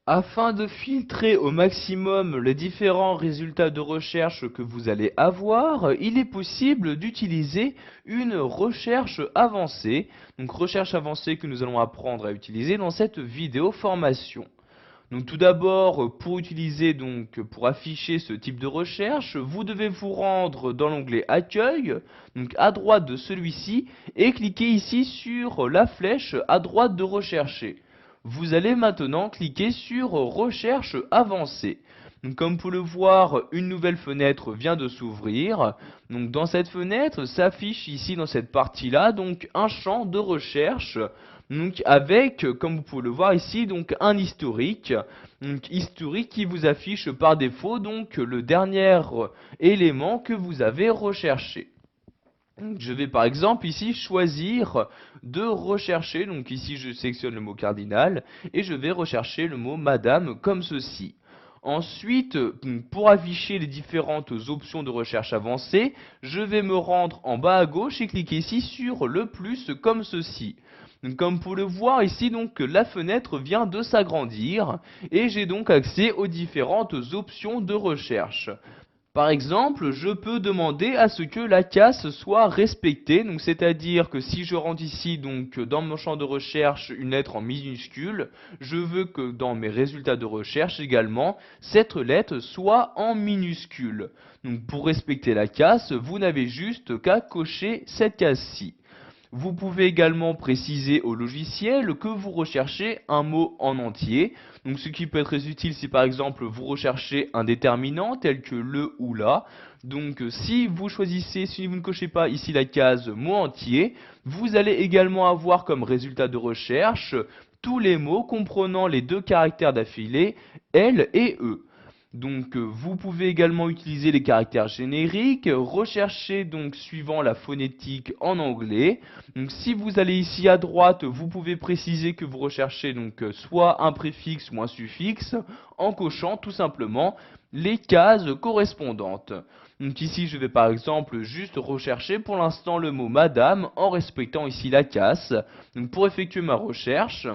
Afin de filtrer au maximum les différents résultats de recherche que vous allez avoir, il est possible d'utiliser une recherche avancée. Donc recherche avancée que nous allons apprendre à utiliser dans cette vidéo formation. Donc tout d'abord, pour afficher ce type de recherche, vous devez vous rendre dans l'onglet Accueil, donc à droite de celui-ci, et cliquer ici sur la flèche à droite de Rechercher. Vous allez maintenant cliquer sur Recherche avancée. Donc, comme vous pouvez le voir, une nouvelle fenêtre vient de s'ouvrir. Donc dans cette fenêtre s'affiche ici dans cette partie-là donc un champ de recherche. Donc avec, comme vous pouvez le voir ici, donc un historique, qui vous affiche par défaut donc le dernier élément que vous avez recherché. Donc, je vais par exemple ici choisir de rechercher, donc ici je sélectionne le mot cardinal et je vais rechercher le mot madame comme ceci. Ensuite, pour afficher les différentes options de recherche avancées, je vais me rendre en bas à gauche et cliquer ici sur le plus comme ceci. Donc, comme vous pouvez le voir ici, donc la fenêtre vient de s'agrandir et j'ai donc accès aux différentes options de recherche. Par exemple, je peux demander à ce que la casse soit respectée, donc c'est-à-dire que si je rentre ici donc dans mon champ de recherche une lettre en minuscule, je veux que dans mes résultats de recherche également, cette lettre soit en minuscule. Donc pour respecter la casse, vous n'avez juste qu'à cocher cette case-ci. Vous pouvez également préciser au logiciel que vous recherchez un mot en entier. Donc ce qui peut être très utile si par exemple vous recherchez un déterminant tel que le ou la. Donc si vous ne cochez pas ici la case mot entier, vous allez également avoir comme résultat de recherche tous les mots comprenant les deux caractères d'affilée L et E. Donc vous pouvez également utiliser les caractères génériques, rechercher donc suivant la phonétique en anglais. Donc si vous allez ici à droite, vous pouvez préciser que vous recherchez donc soit un préfixe ou un suffixe en cochant tout simplement les cases correspondantes. Donc ici je vais par exemple juste rechercher pour l'instant le mot madame en respectant ici la case. Donc pour effectuer ma recherche,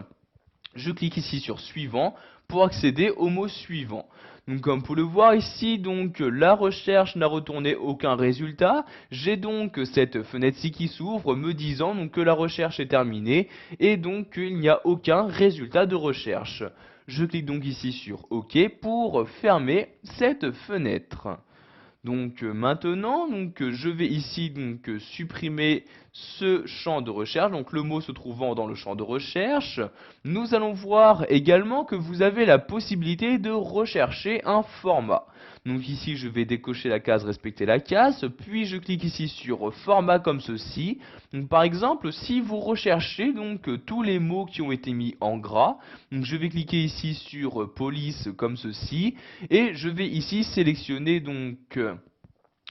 je clique ici sur suivant pour accéder au mot suivant. Donc comme vous pouvez le voir ici, donc la recherche n'a retourné aucun résultat. J'ai donc cette fenêtre-ci qui s'ouvre me disant donc que la recherche est terminée et donc qu'il n'y a aucun résultat de recherche. Je clique donc ici sur OK pour fermer cette fenêtre. Donc maintenant, je vais ici supprimer ce champ de recherche, donc le mot se trouvant dans le champ de recherche. Nous allons voir également que vous avez la possibilité de rechercher un format. Donc ici, je vais décocher la case respecter la case, puis je clique ici sur format comme ceci. Donc par exemple, si vous recherchez tous les mots qui ont été mis en gras, donc je vais cliquer ici sur police comme ceci et je vais ici sélectionner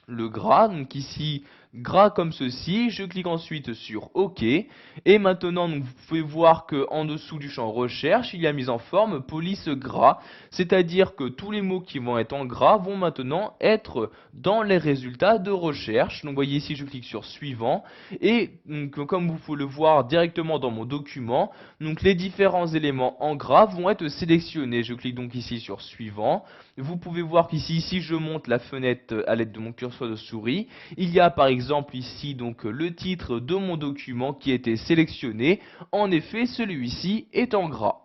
le gras, donc ici gras comme ceci, je clique ensuite sur OK et maintenant vous pouvez voir que en dessous du champ recherche il y a mis en forme police gras, c'est-à-dire que tous les mots qui vont être en gras vont maintenant être dans les résultats de recherche. Donc vous voyez ici je clique sur suivant et comme vous pouvez le voir directement dans mon document, donc les différents éléments en gras vont être sélectionnés. Je clique donc ici sur suivant. Vous pouvez voir qu'ici, si je monte la fenêtre à l'aide de mon curseur de souris, il y a par exemple ici donc le titre de mon document qui a été sélectionné. En effet, celui-ci est en gras.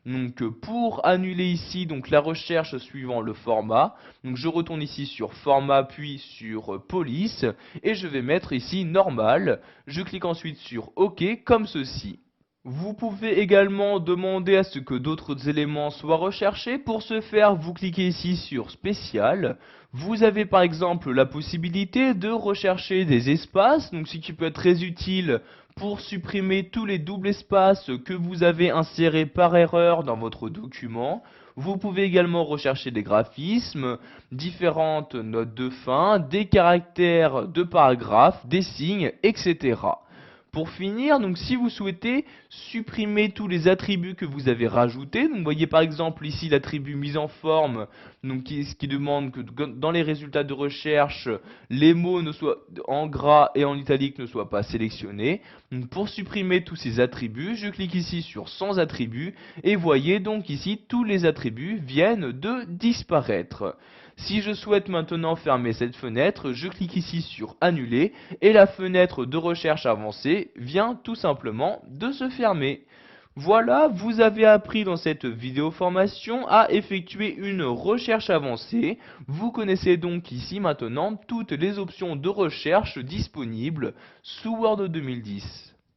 Donc pour annuler ici donc la recherche suivant le format, donc je retourne ici sur format puis sur police et je vais mettre ici normal. Je clique ensuite sur OK comme ceci. Vous pouvez également demander à ce que d'autres éléments soient recherchés. Pour ce faire, vous cliquez ici sur spécial. Vous avez par exemple la possibilité de rechercher des espaces, donc ce qui peut être très utile pour supprimer tous les doubles espaces que vous avez insérés par erreur dans votre document. Vous pouvez également rechercher des graphismes, différentes notes de fin, des caractères de paragraphe, des signes, etc. Pour finir, donc si vous souhaitez supprimer tous les attributs que vous avez rajoutés, donc vous voyez par exemple ici l'attribut mise en forme, donc qui demande que dans les résultats de recherche, les mots en gras et en italique ne soient pas sélectionnés. Donc pour supprimer tous ces attributs, je clique ici sur sans attributs et voyez donc ici tous les attributs viennent de disparaître. Si je souhaite maintenant fermer cette fenêtre, je clique ici sur annuler et la fenêtre de recherche avancée vient tout simplement de se fermer. Voilà, vous avez appris dans cette vidéo formation à effectuer une recherche avancée. Vous connaissez donc ici maintenant toutes les options de recherche disponibles sous Word 2010.